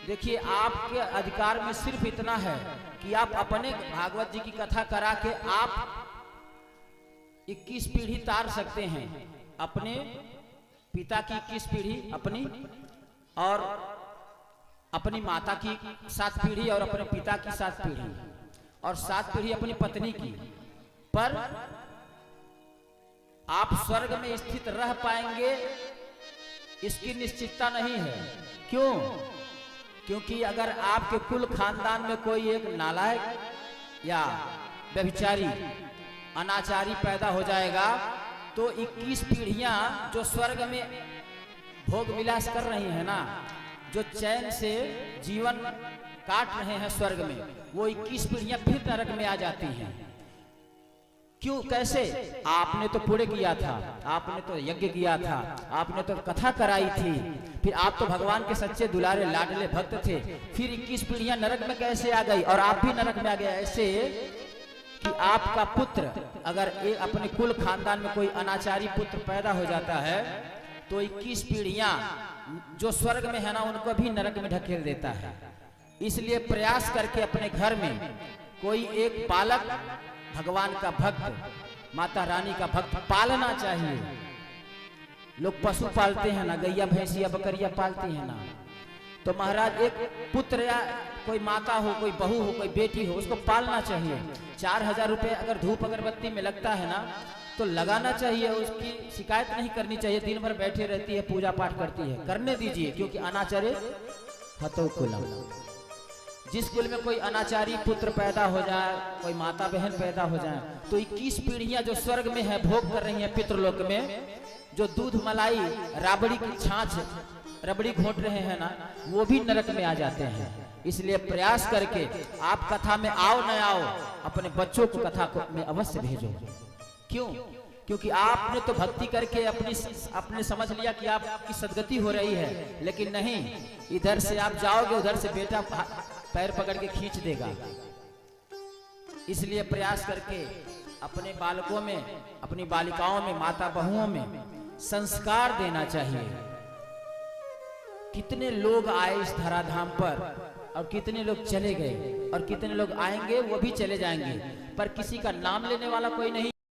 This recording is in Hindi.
देखिए, आपके अधिकार में सिर्फ इतना है कि आप अपने भागवत जी की कथा करा के आप 21 पीढ़ी तार सकते हैं। अपने पिता की 21 पीढ़ी अपनी, और अपनी माता की 7 पीढ़ी, और अपने पिता की 7 पीढ़ी, और 7 पीढ़ी अपनी पत्नी की। पर आप स्वर्ग में स्थित रह पाएंगे इसकी निश्चितता नहीं है। क्यों? क्योंकि अगर आपके कुल खानदान में कोई एक नालायक या व्यभिचारी अनाचारी पैदा हो जाएगा तो 21 पीढ़ियां जो स्वर्ग में भोग विलास कर रही हैं ना, जो चैन से जीवन काट रहे हैं स्वर्ग में, वो 21 पीढ़ियां फिर नरक में आ जाती हैं। क्यों? कैसे? आपने तो पुण्य किया था, आपने तो यज्ञ किया था, आपने तो कथा कराई थी, फिर आप तो भगवान के सच्चे दुलारे लाडले भक्त थे, फिर 21 पीढ़ियां नरक में कैसे आ गई और आप भी नरक में आ गए? ऐसे कि आपका पुत्र, अगर अपने कुल खानदान में कोई अनाचारी पुत्र पैदा हो जाता है तो 21 पीढ़ियां जो स्वर्ग में है ना, उनको भी नरक में ढकेल देता है। इसलिए प्रयास करके अपने घर में कोई एक बालक भगवान का भक्त, माता रानी का भक्त पालना चाहिए। लोग पशु पालते हैं ना, गैया भैंसिया बकरिया पालती हैं ना, तो महाराज एक पुत्र या कोई माता हो, कोई बहू हो, कोई बेटी हो, उसको पालना चाहिए। 4000 रुपये अगर धूप अगरबत्ती में लगता है ना, तो लगाना चाहिए। उसकी शिकायत नहीं करनी चाहिए। दिन भर बैठे रहती है, पूजा पाठ करती है, करने दीजिए, क्योंकि अनाचारे हतो कुलम। जिस कुल में कोई अनाचारी पुत्र पैदा हो जाए, कोई माता बहन पैदा हो जाए, तो 21 पीढ़ियां जो स्वर्ग में है, भोग कर रही हैं पितृलोक में, जो दूध मलाई राबड़ी की छाछ रबड़ी घोट रहे हैं ना, वो भी नरक में आ जाते हैं। इसलिए प्रयास करके आप कथा में आओ न आओ, अपने बच्चों को कथा में अवश्य भेजो। क्यों? क्योंकि आपने तो भक्ति करके अपने समझ लिया कि आपकी सदगति हो रही है, लेकिन नहीं, इधर से आप जाओगे, उधर से बेटा पैर पकड़ के खींच देगा। इसलिए प्रयास करके अपने बालकों में, अपनी बालिकाओं में, माता बहुओं में संस्कार देना चाहिए। कितने लोग आए इस धराधाम पर और कितने लोग चले गए, और कितने लोग आएंगे वो भी चले जाएंगे, पर किसी का नाम लेने वाला कोई नहीं।